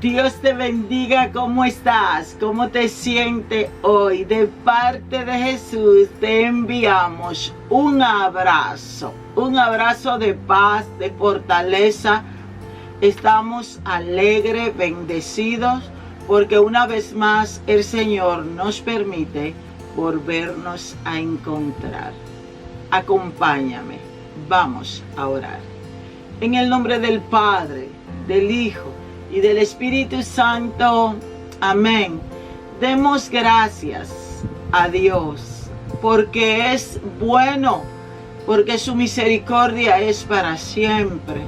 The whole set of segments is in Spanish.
Dios te bendiga. ¿Cómo estás? ¿Cómo te sientes hoy? De parte de Jesús te enviamos un abrazo de paz, de fortaleza. Estamos alegres, bendecidos, porque una vez más el Señor nos permite volvernos a encontrar. Acompáñame, vamos a orar. En el nombre del Padre, del Hijo y del Espíritu Santo. Amén. Demos gracias a Dios, porque es bueno, porque su misericordia es para siempre,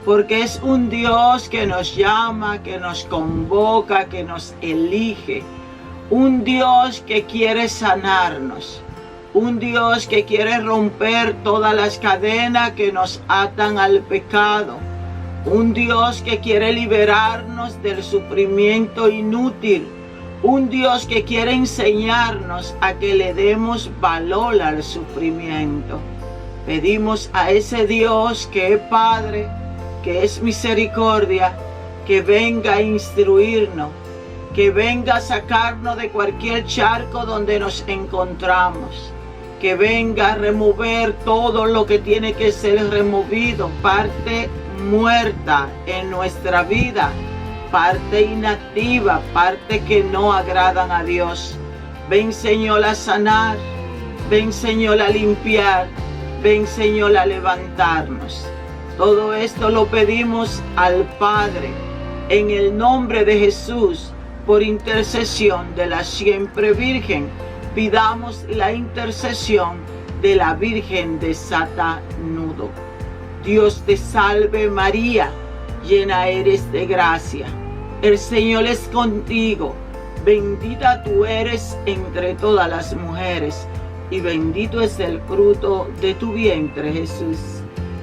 porque es un Dios que nos llama, que nos convoca, que nos elige, un Dios que quiere sanarnos, un Dios que quiere romper todas las cadenas que nos atan al pecado, un Dios que quiere liberarnos del sufrimiento inútil, un Dios que quiere enseñarnos a que le demos valor al sufrimiento. Pedimos a ese Dios que es Padre, que es misericordia, que venga a instruirnos, que venga a sacarnos de cualquier charco donde nos encontramos, que venga a remover todo lo que tiene que ser removido, parte muerta en nuestra vida, parte inactiva, parte que no agradan a Dios. Ven, Señor, a sanar, ven, Señor, a limpiar, ven, Señor, a levantarnos. Todo esto lo pedimos al Padre en el nombre de Jesús, por intercesión de la siempre Virgen. Pidamos la intercesión de la Virgen desatada-nudo. Dios te salve María, llena eres de gracia. El Señor es contigo. Bendita tú eres entre todas las mujeres, y bendito es el fruto de tu vientre, Jesús.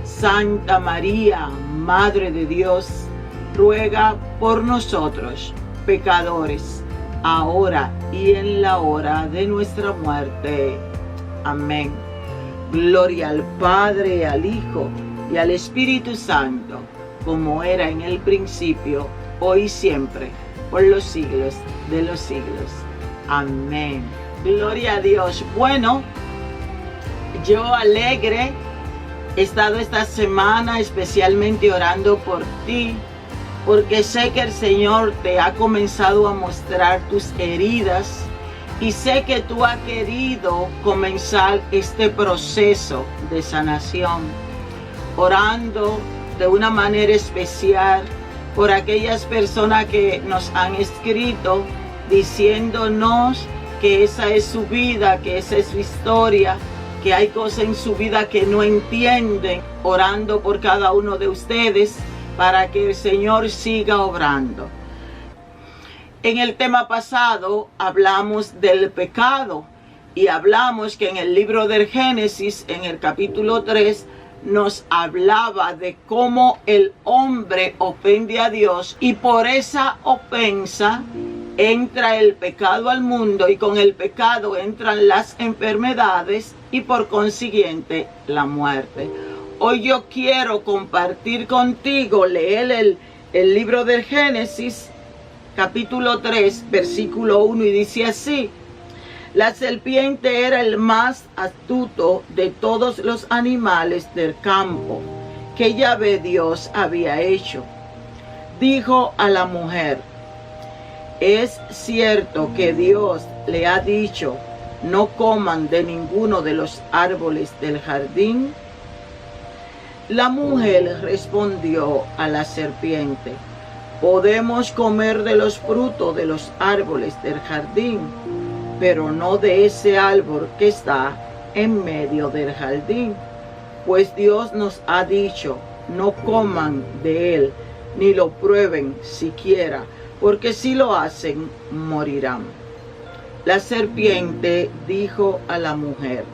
Santa María, Madre de Dios, ruega por nosotros, pecadores, ahora y en la hora de nuestra muerte. Amén. Gloria al Padre, al Hijo y al Espíritu Santo, como era en el principio, hoy y siempre, por los siglos de los siglos. Amén. Gloria a Dios. Bueno, yo alegre he estado esta semana especialmente orando por ti, porque sé que el Señor te ha comenzado a mostrar tus heridas y sé que tú has querido comenzar este proceso de sanación, orando de una manera especial por aquellas personas que nos han escrito diciéndonos que esa es su vida, que esa es su historia, que hay cosas en su vida que no entienden, orando por cada uno de ustedes para que el Señor siga obrando. En el tema pasado hablamos del pecado y hablamos que en el libro del Génesis, en el capítulo 3, nos hablaba de cómo el hombre ofende a Dios y por esa ofensa entra el pecado al mundo y con el pecado entran las enfermedades y por consiguiente la muerte. Hoy yo quiero compartir contigo, leer el libro del Génesis, capítulo 3, versículo 1, y dice así: la serpiente era el más astuto de todos los animales del campo que Yahvé Dios había hecho. Dijo a la mujer: ¿es cierto que Dios le ha dicho, no coman de ninguno de los árboles del jardín? La mujer respondió a la serpiente: podemos comer de los frutos de los árboles del jardín, pero no de ese árbol que está en medio del jardín, pues Dios nos ha dicho, no coman de él, ni lo prueben siquiera, porque si lo hacen, morirán. La serpiente dijo a la mujer: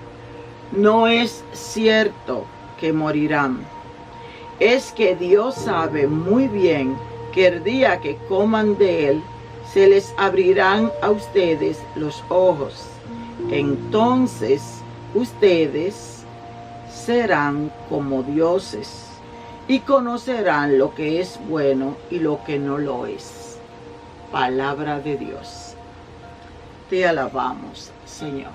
no es cierto que morirán. Es que Dios sabe muy bien que el día que coman de él, se les abrirán a ustedes los ojos. Entonces ustedes serán como dioses y conocerán lo que es bueno y lo que no lo es. palabra de Dios. Te alabamos, Señor.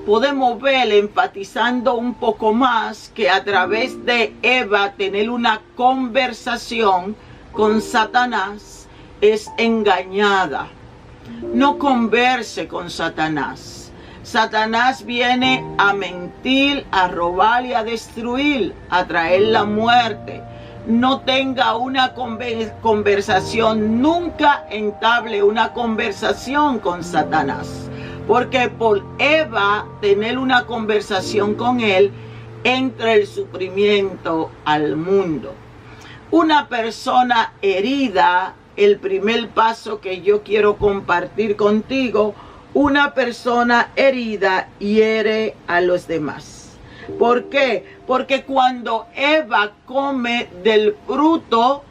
Podemos ver, enfatizando un poco más, que a través de Eva tener una conversación con Satanás es engañada. No converse con Satanás. Satanás viene a mentir, a robar y a destruir, a traer la muerte. No tenga una conversación, nunca entable una conversación con Satanás. Porque por Eva tener una conversación con él, entra el sufrimiento al mundo. Una persona herida, el primer paso que yo quiero compartir contigo, una persona herida hiere a los demás. ¿Por qué? Porque cuando Eva come del fruto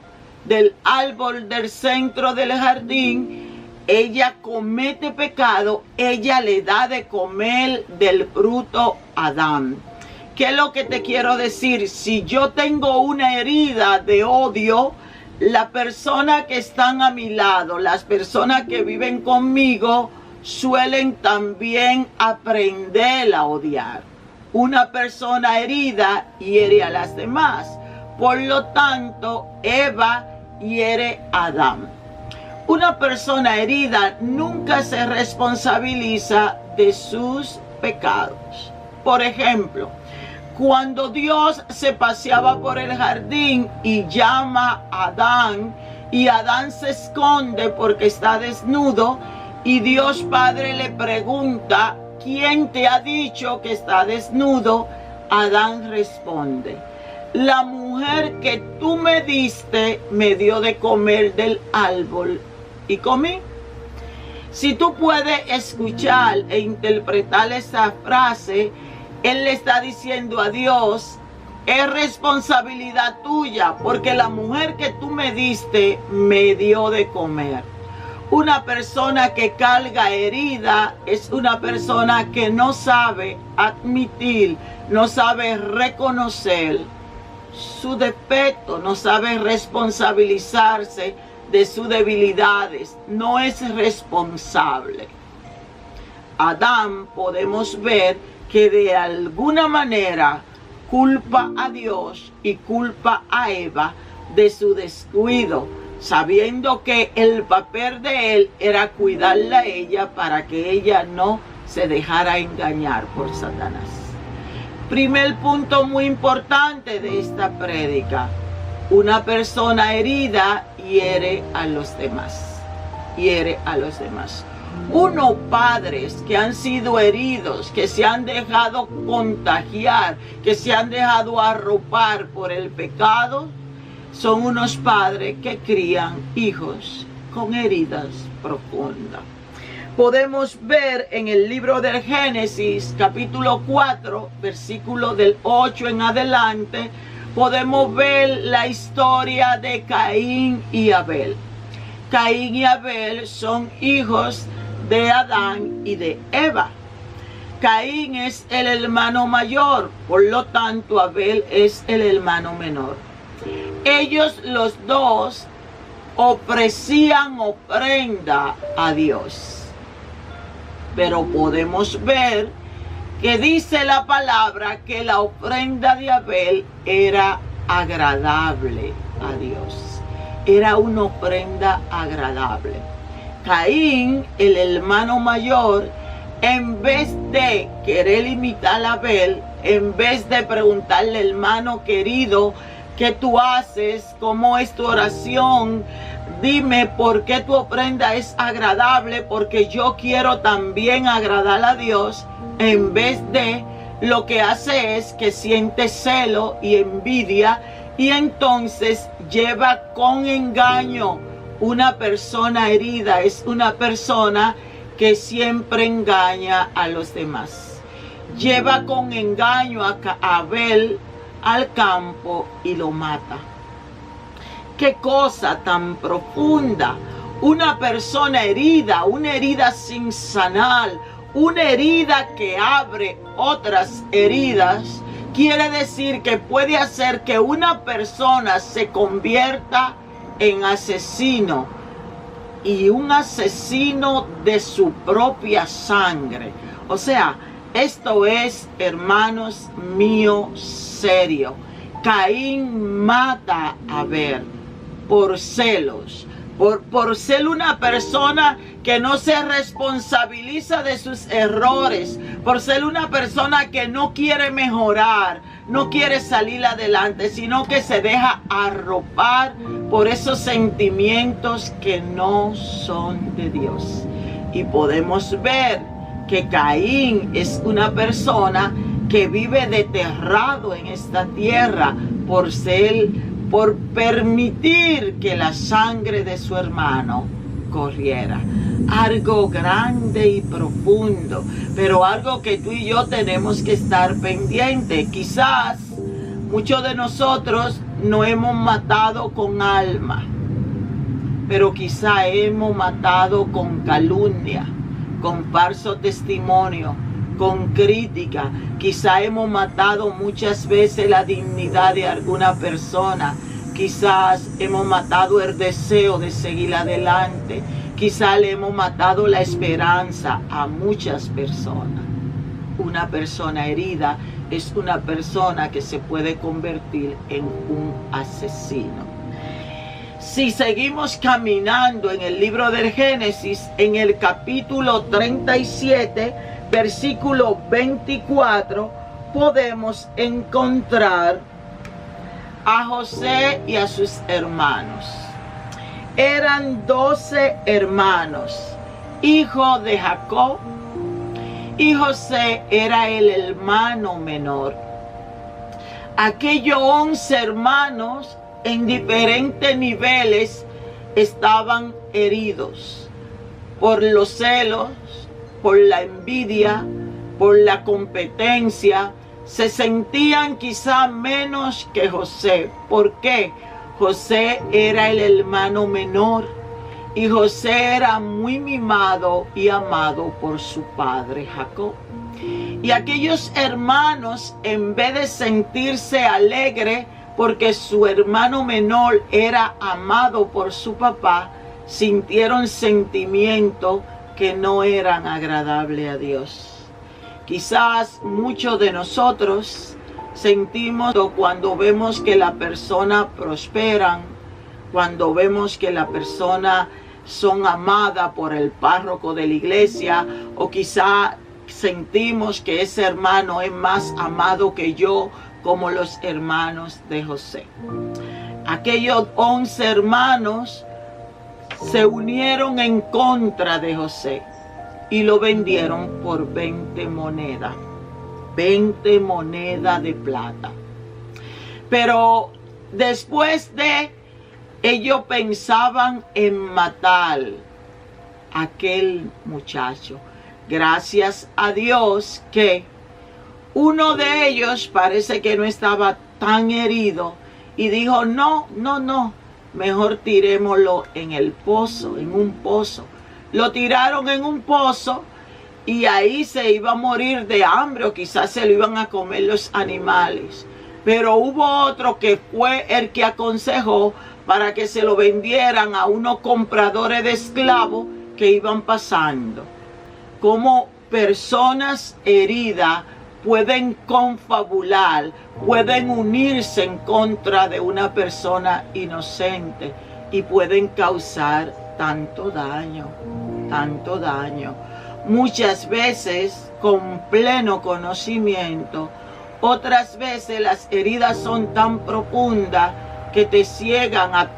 del árbol del centro del jardín, ella comete pecado, ella le da de comer del fruto a Adán. ¿Qué es lo que te quiero decir? Si yo tengo una herida de odio, las personas que están a mi lado, las personas que viven conmigo, suelen también aprender a odiar. Una persona herida hiere a las demás. Por lo tanto, Eva hiere a Adán. Una persona herida nunca se responsabiliza de sus pecados. Por ejemplo, cuando Dios se paseaba por el jardín y llama a Adán, y Adán se esconde porque está desnudo, y Dios Padre le pregunta, ¿quién te ha dicho que está desnudo? Adán responde, la mujer que tú me diste me dio de comer del árbol y comí. Si tú puedes escuchar e interpretar esa frase, él le está diciendo a Dios, es responsabilidad tuya, porque la mujer que tú me diste me dio de comer. Una persona que carga herida es una persona que no sabe admitir, no sabe reconocer su defecto, no sabe responsabilizarse de sus debilidades, no es responsable. Adán, podemos ver que de alguna manera culpa a Dios y culpa a Eva de su descuido, sabiendo que el papel de él era cuidarla a ella para que ella no se dejara engañar por Satanás. Primer punto muy importante de esta prédica: una persona herida hiere a los demás. Hiere a los demás. Unos padres que han sido heridos, que se han dejado contagiar, que se han dejado arropar por el pecado, son unos padres que crían hijos con heridas profundas. Podemos ver en el libro del Génesis, capítulo 4, versículo del 8 en adelante, podemos ver la historia de Caín y Abel. Caín y Abel son hijos de Adán y de Eva. Caín es el hermano mayor, por lo tanto Abel es el hermano menor. Ellos los dos ofrecían ofrenda a Dios. Pero podemos ver que dice la palabra que la ofrenda de Abel era agradable a Dios. Era una ofrenda agradable. Caín, el hermano mayor, en vez de querer imitar a Abel, en vez de preguntarle, hermano querido, ¿qué tú haces? ¿Cómo es tu oración? Dime por qué tu ofrenda es agradable, porque yo quiero también agradar a Dios. En vez de, lo que hace es que siente celo y envidia, y entonces lleva con engaño. Una persona herida es una persona que siempre engaña a los demás. Lleva con engaño a Abel al campo y lo mata. Qué cosa tan profunda. Una persona herida, una herida sin sanar, una herida que abre otras heridas, quiere decir que puede hacer que una persona se convierta en asesino. y un asesino de su propia sangre. O sea, esto es, hermanos míos, serio. Caín mata a Abel por celos, por ser una persona que no se responsabiliza de sus errores, por ser una persona que no quiere mejorar, no quiere salir adelante, sino que se deja arropar por esos sentimientos que no son de Dios. Y podemos ver que Caín es una persona que vive desterrado en esta tierra por permitir que la sangre de su hermano corriera. Algo grande y profundo, pero algo que tú y yo tenemos que estar pendientes. Quizás muchos de nosotros no hemos matado con alma, pero quizá hemos matado con calumnia, con falso testimonio, con crítica. Quizá hemos matado muchas veces la dignidad de alguna persona. Quizás hemos matado el deseo de seguir adelante. Quizá le hemos matado la esperanza a muchas personas. Una persona herida es una persona que se puede convertir en un asesino. Si seguimos caminando en el libro del Génesis, en el capítulo 37, versículo 24, podemos encontrar a José y a sus hermanos. Eran 12 hermanos, hijos de Jacob, y José era el hermano menor. Aquellos 11 hermanos en diferentes niveles estaban heridos por los celos, por la envidia, por la competencia. Se sentían quizá menos que José. ¿Por qué? José era el hermano menor y José era muy mimado y amado por su padre Jacob. Y aquellos hermanos, en vez de sentirse alegres porque su hermano menor era amado por su papá, sintieron sentimientos que no eran agradables a Dios. Quizás muchos de nosotros sentimos cuando vemos que la persona prosperan, cuando vemos que la persona son amadas por el párroco de la iglesia, o quizá sentimos que ese hermano es más amado que yo, como los hermanos de José. Aquellos 11 hermanos se unieron en contra de José y lo vendieron por 20 monedas. 20 monedas de plata. Pero después de ellos pensaban en matar a aquel muchacho. Gracias a Dios que uno de ellos parece que no estaba tan herido y dijo, no, mejor tirémoslo en el pozo, en un pozo. Lo tiraron en un pozo y ahí se iba a morir de hambre o quizás se lo iban a comer los animales. Pero hubo otro que fue el que aconsejó para que se lo vendieran a unos compradores de esclavos que iban pasando. Como personas heridas pueden confabular, pueden unirse en contra de una persona inocente y pueden causar tanto daño, tanto daño. Muchas veces con pleno conocimiento, otras veces las heridas son tan profundas que te ciegan a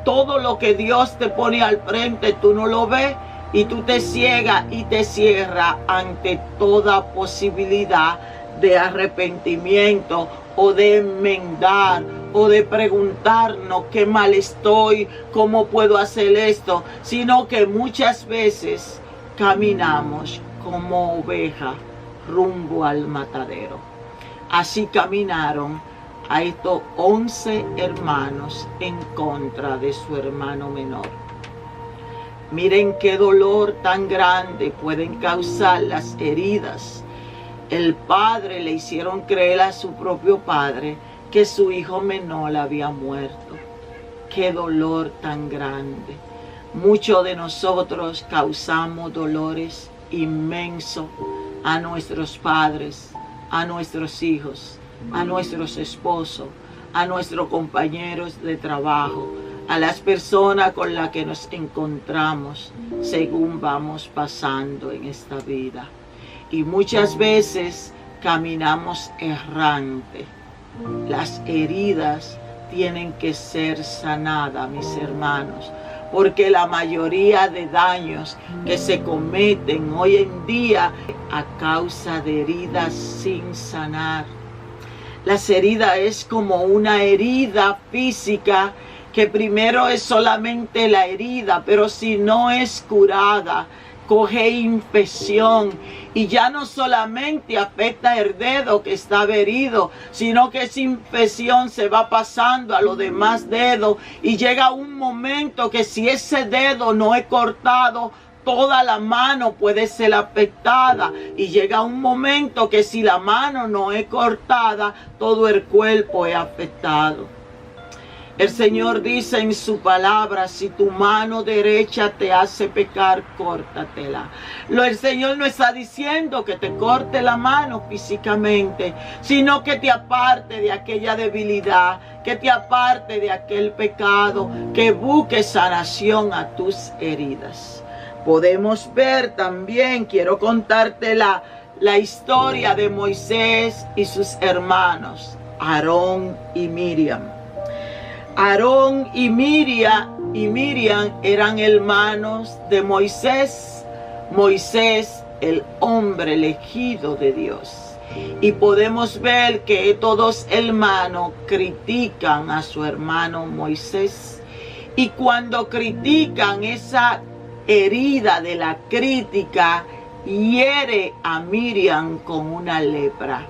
todo lo que Dios te pone al frente, tú no lo ves y tú te ciegas y te cierras ante toda posibilidad de arrepentimiento o de enmendar o de preguntarnos qué mal estoy, cómo puedo hacer esto, sino que muchas veces caminamos como ovejas rumbo al matadero. Así caminaron a estos 11 hermanos en contra de su hermano menor. Miren qué dolor tan grande pueden causar las heridas. El padre le hicieron creer a su propio padre que su hijo menor había muerto. Qué dolor tan grande. Muchos de nosotros causamos dolores inmensos a nuestros padres, a nuestros hijos, a nuestros esposos, a nuestros compañeros de trabajo, a las personas con las que nos encontramos según vamos pasando en esta vida. Y muchas veces caminamos errante. Las heridas tienen que ser sanadas, mis hermanos, porque la mayoría de daños que se cometen hoy en día a causa de heridas sin sanar. Las heridas es como una herida física que primero es solamente la herida, pero si no es curada, coge infección y ya no solamente afecta el dedo que está herido, sino que esa infección se va pasando a los demás dedos y llega un momento que si ese dedo no es cortado, toda la mano puede ser afectada y llega un momento que si la mano no es cortada, todo el cuerpo es afectado. El Señor dice en su palabra, si tu mano derecha te hace pecar, córtatela. El Señor no está diciendo que te corte la mano físicamente, sino que te aparte de aquella debilidad, que te aparte de aquel pecado, que busque sanación a tus heridas. Podemos ver también, quiero contarte la historia de Moisés y sus hermanos, Aarón y Miriam. Aarón y Miriam eran hermanos de Moisés. Moisés, el hombre elegido de Dios. Y podemos ver que estos dos hermanos critican a su hermano Moisés. Y cuando critican, esa herida de la crítica hiere a Miriam con una lepra.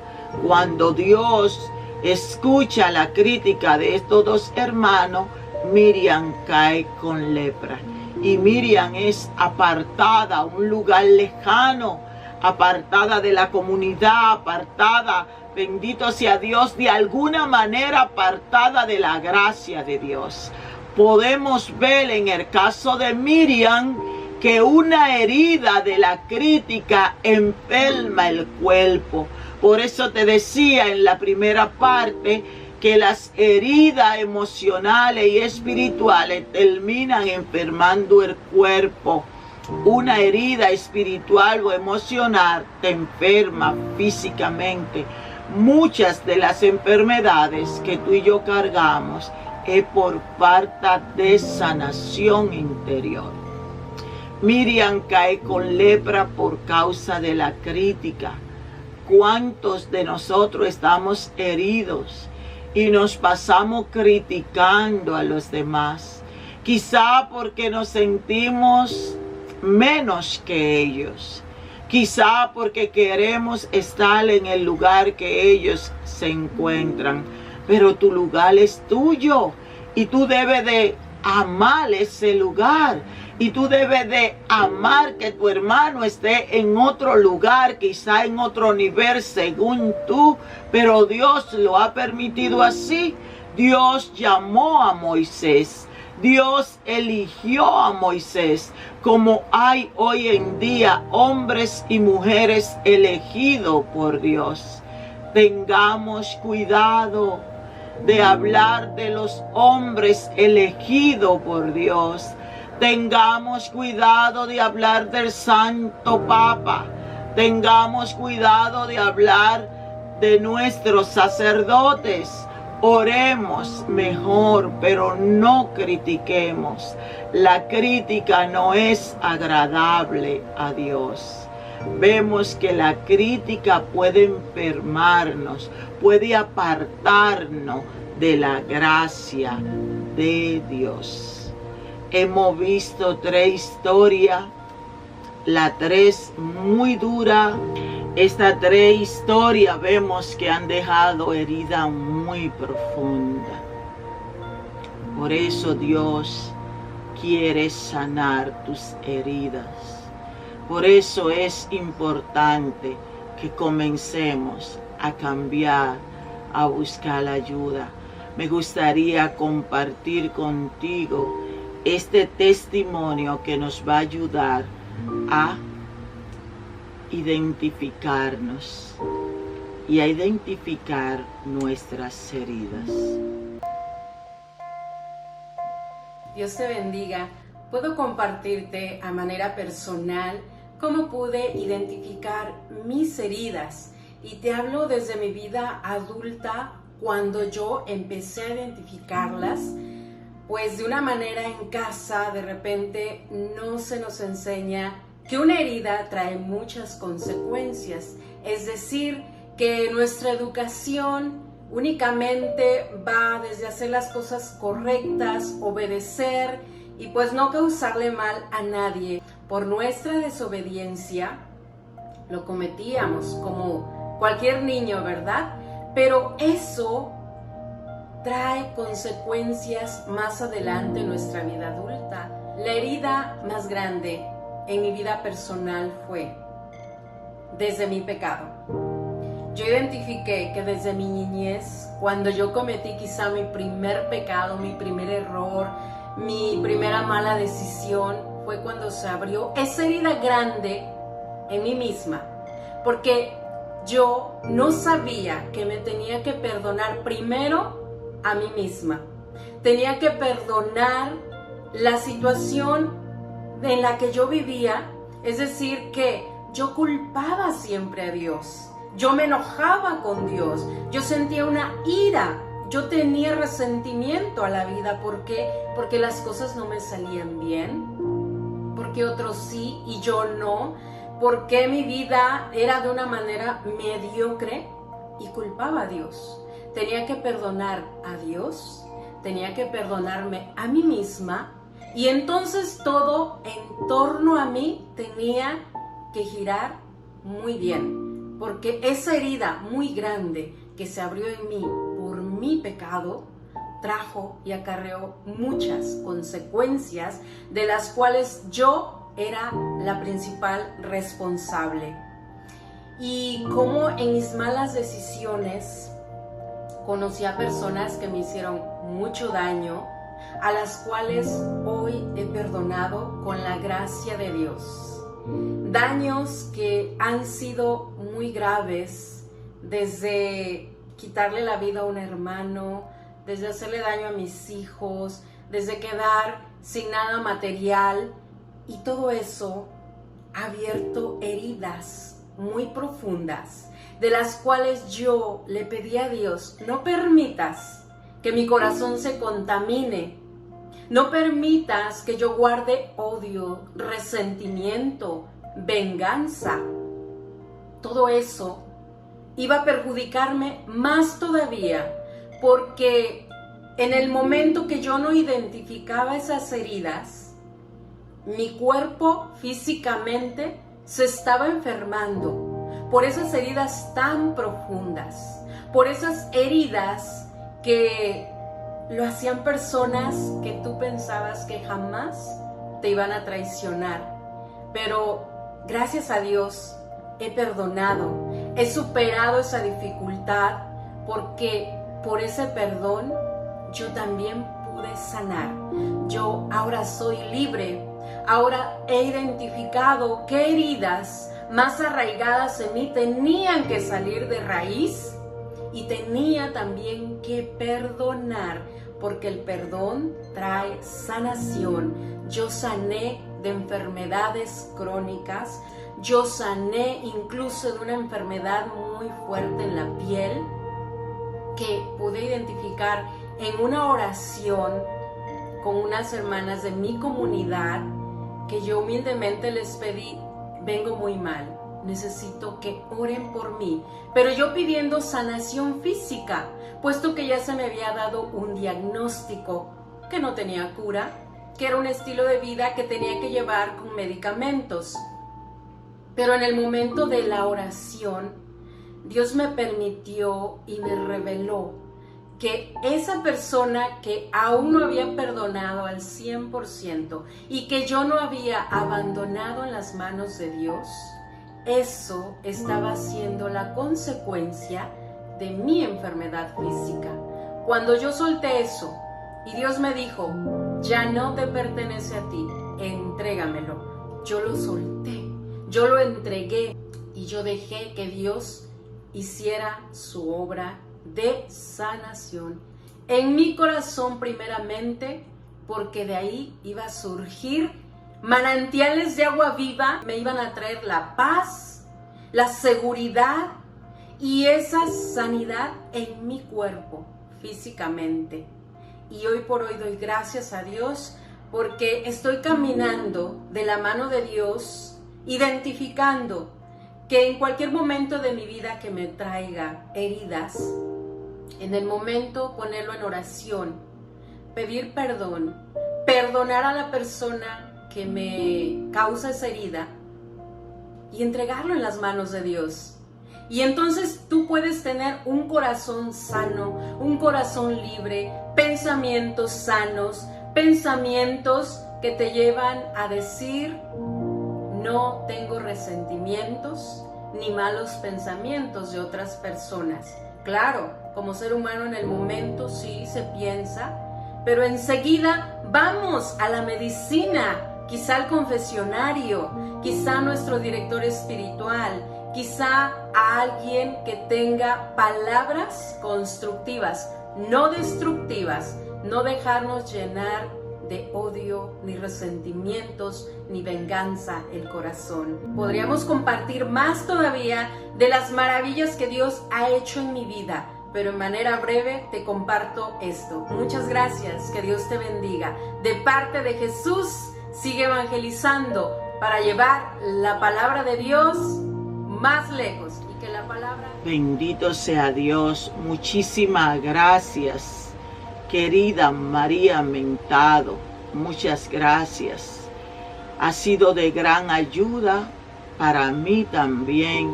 Cuando Dios escucha la crítica de estos dos hermanos, Miriam cae con lepra. Y Miriam es apartada a un lugar lejano, apartada de la comunidad, apartada, bendito sea Dios, de alguna manera apartada de la gracia de Dios. Podemos ver en el caso de Miriam que una herida de la crítica enferma el cuerpo. Por eso te decía en la primera parte que las heridas emocionales y espirituales terminan enfermando el cuerpo. Una herida espiritual o emocional te enferma físicamente. Muchas de las enfermedades que tú y yo cargamos es por falta de sanación interior. Miriam cae con lepra por causa de la crítica. ¿Cuántos de nosotros estamos heridos y nos pasamos criticando a los demás? Quizá porque nos sentimos menos que ellos. Quizá porque queremos estar en el lugar que ellos se encuentran. Pero tu lugar es tuyo y tú debes de amar ese lugar. Y tú debes de amar que tu hermano esté en otro lugar, quizá en otro nivel según tú, pero Dios lo ha permitido así. Dios llamó a Moisés, Dios eligió a Moisés, como hay hoy en día hombres y mujeres elegidos por Dios. Tengamos cuidado de hablar de los hombres elegidos por Dios. Tengamos cuidado de hablar del Santo Papa. Tengamos cuidado de hablar de nuestros sacerdotes. Oremos mejor, pero no critiquemos. La crítica no es agradable a Dios. Vemos que la crítica puede enfermarnos, puede apartarnos de la gracia de Dios. Hemos visto 3 historias, la 3 muy dura. Estas 3 historias vemos que han dejado herida muy profunda. Por eso Dios quiere sanar tus heridas. Por eso es importante que comencemos a cambiar, a buscar ayuda. Me gustaría compartir contigo este testimonio que nos va a ayudar a identificarnos y a identificar nuestras heridas. Dios te bendiga. Puedo compartirte a manera personal cómo pude identificar mis heridas, y te hablo desde mi vida adulta, cuando yo empecé a identificarlas. Pues de una manera en casa de repente no se nos enseña que una herida trae muchas consecuencias, es decir, que nuestra educación únicamente va desde hacer las cosas correctas, obedecer y pues no causarle mal a nadie. Por nuestra desobediencia lo cometíamos como cualquier niño, ¿verdad? Pero eso trae consecuencias más adelante en nuestra vida adulta. La herida más grande en mi vida personal fue desde mi pecado. Yo identifiqué que desde mi niñez, cuando yo cometí quizá mi primer pecado, mi primer error, mi primera mala decisión, fue cuando se abrió esa herida grande en mí misma, porque yo no sabía que me tenía que perdonar primero a mí misma. Tenía que perdonar la situación en la que yo vivía, es decir, que yo culpaba siempre a Dios. Yo me enojaba con Dios, yo sentía una ira, yo tenía resentimiento a la vida. ¿Por qué? Porque las cosas no me salían bien, porque otros sí y yo no, porque mi vida era de una manera mediocre y culpaba a Dios. Tenía que perdonar a Dios, tenía que perdonarme a mí misma, y entonces todo en torno a mí tenía que girar muy bien, porque esa herida muy grande que se abrió en mí por mi pecado trajo y acarreó muchas consecuencias, de las cuales yo era la principal responsable. Y como en mis malas decisiones conocí a personas que me hicieron mucho daño, a las cuales hoy he perdonado con la gracia de Dios. Daños que han sido muy graves, desde quitarle la vida a un hermano, desde hacerle daño a mis hijos, desde quedar sin nada material, y todo eso ha abierto heridas muy profundas, de las cuales yo le pedí a Dios: no permitas que mi corazón se contamine, no permitas que yo guarde odio, resentimiento, venganza. Todo eso iba a perjudicarme más todavía, porque en el momento que yo no identificaba esas heridas, mi cuerpo físicamente se estaba enfermando por esas heridas tan profundas, por esas heridas que lo hacían personas que tú pensabas que jamás te iban a traicionar. Pero gracias a Dios he perdonado, he superado esa dificultad, porque por ese perdón yo también pude sanar. Yo ahora soy libre, ahora he identificado qué heridas más arraigadas en mí tenían que salir de raíz, y tenía también que perdonar, porque el perdón trae sanación. Yo sané de enfermedades crónicas, yo sané incluso de una enfermedad muy fuerte en la piel, que pude identificar en una oración con unas hermanas de mi comunidad, que yo humildemente les pedí: vengo muy mal, necesito que oren por mí, pero yo pidiendo sanación física, puesto que ya se me había dado un diagnóstico que no tenía cura, que era un estilo de vida que tenía que llevar con medicamentos. Pero en el momento de la oración, Dios me permitió y me reveló que esa persona que aún no había perdonado al 100% y que yo no había abandonado en las manos de Dios, eso estaba siendo la consecuencia de mi enfermedad física. Cuando yo solté eso y Dios me dijo: ya no te pertenece a ti, entrégamelo. Yo lo solté, yo lo entregué y yo dejé que Dios hiciera su obra de sanación en mi corazón primeramente, porque de ahí iba a surgir manantiales de agua viva, me iban a traer la paz, la seguridad y esa sanidad en mi cuerpo físicamente. Y hoy por hoy doy gracias a Dios porque estoy caminando de la mano de Dios, identificando que en cualquier momento de mi vida que me traiga heridas, en el momento ponerlo en oración, pedir perdón, perdonar a la persona que me causa esa herida y entregarlo en las manos de Dios. Y entonces tú puedes tener un corazón sano, un corazón libre, pensamientos sanos, pensamientos que te llevan a decir: no tengo resentimientos ni malos pensamientos de otras personas. Claro, como ser humano en el momento sí se piensa, pero enseguida vamos a la medicina, quizá al confesionario, quizá a nuestro director espiritual, quizá a alguien que tenga palabras constructivas, no destructivas, no dejarnos llenar de odio, ni resentimientos, ni venganza el corazón. Podríamos compartir más todavía de las maravillas que Dios ha hecho en mi vida, pero en manera breve te comparto esto. Muchas gracias, que Dios te bendiga. De parte de Jesús, sigue evangelizando para llevar la palabra de Dios más lejos y que la palabra... Bendito sea Dios, muchísimas gracias. Querida María Mentado, muchas gracias. Ha sido de gran ayuda para mí también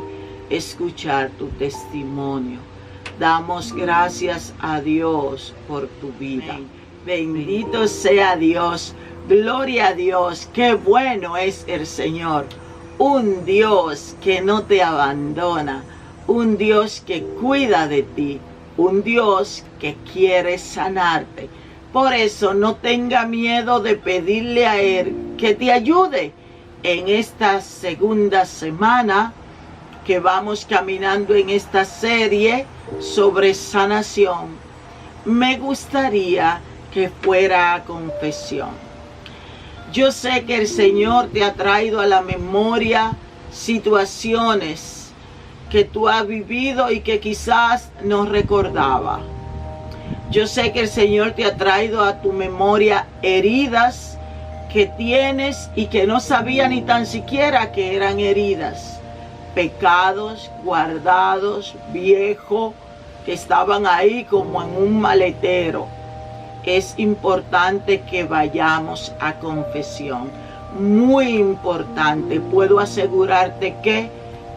escuchar tu testimonio. Damos gracias a Dios por tu vida. Bendito sea Dios, gloria a Dios, qué bueno es el Señor. Un Dios que no te abandona, un Dios que cuida de ti. Un Dios que quiere sanarte. Por eso no tenga miedo de pedirle a Él que te ayude en esta segunda semana que vamos caminando en esta serie sobre sanación. Me gustaría que fuera a confesión. Yo sé que el Señor te ha traído a la memoria situaciones que tú has vivido y que quizás no recordaba. Yo sé que el Señor te ha traído a tu memoria heridas que tienes y que no sabía ni tan siquiera que eran heridas. Pecados guardados, viejos, que estaban ahí como en un maletero. Es importante que vayamos a confesión. Muy importante. Puedo asegurarte que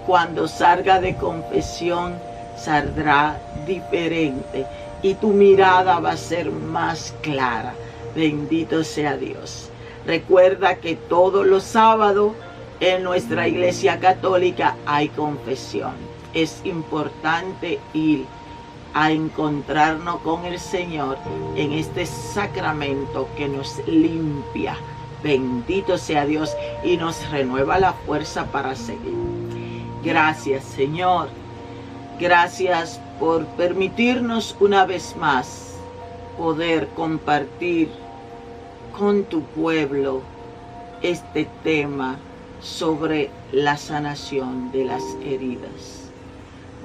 cuando salga de confesión, saldrá diferente y tu mirada va a ser más clara. Bendito sea Dios. Recuerda que todos los sábados en nuestra Iglesia Católica hay confesión. Es importante ir a encontrarnos con el Señor en este sacramento que nos limpia. Bendito sea Dios y nos renueva la fuerza para seguir. Gracias, Señor. Gracias por permitirnos una vez más poder compartir con tu pueblo este tema sobre la sanación de las heridas.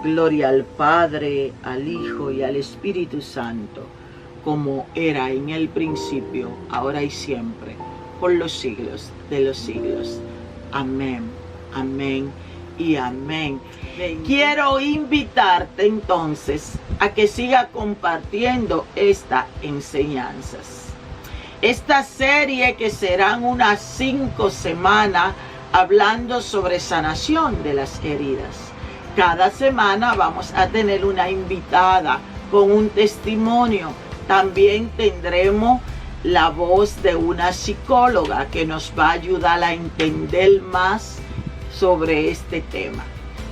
Gloria al Padre, al Hijo y al Espíritu Santo, como era en el principio, ahora y siempre, por los siglos de los siglos. Amén, amén y amén. Quiero invitarte entonces a que siga compartiendo estas enseñanzas. Esta serie que serán unas 5 semanas hablando sobre sanación de las heridas. Cada semana vamos a tener una invitada con un testimonio. También tendremos la voz de una psicóloga que nos va a ayudar a entender más sobre este tema.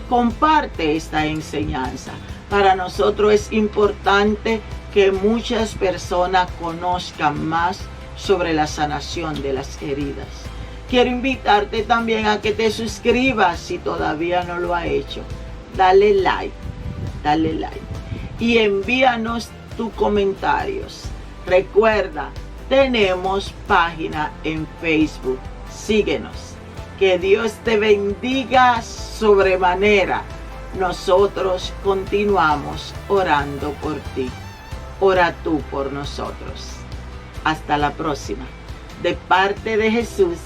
Comparte esta enseñanza. Para nosotros es importante que muchas personas conozcan más sobre la sanación de las heridas. Quiero invitarte también a que te suscribas si todavía no lo has hecho. Dale like y envíanos tus comentarios. Recuerda, tenemos página en Facebook. Síguenos. Que Dios te bendiga sobremanera. Nosotros continuamos orando por ti. Ora tú por nosotros. Hasta la próxima. De parte de Jesús,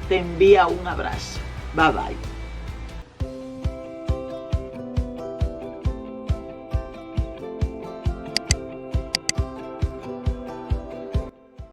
te envía un abrazo. Bye bye.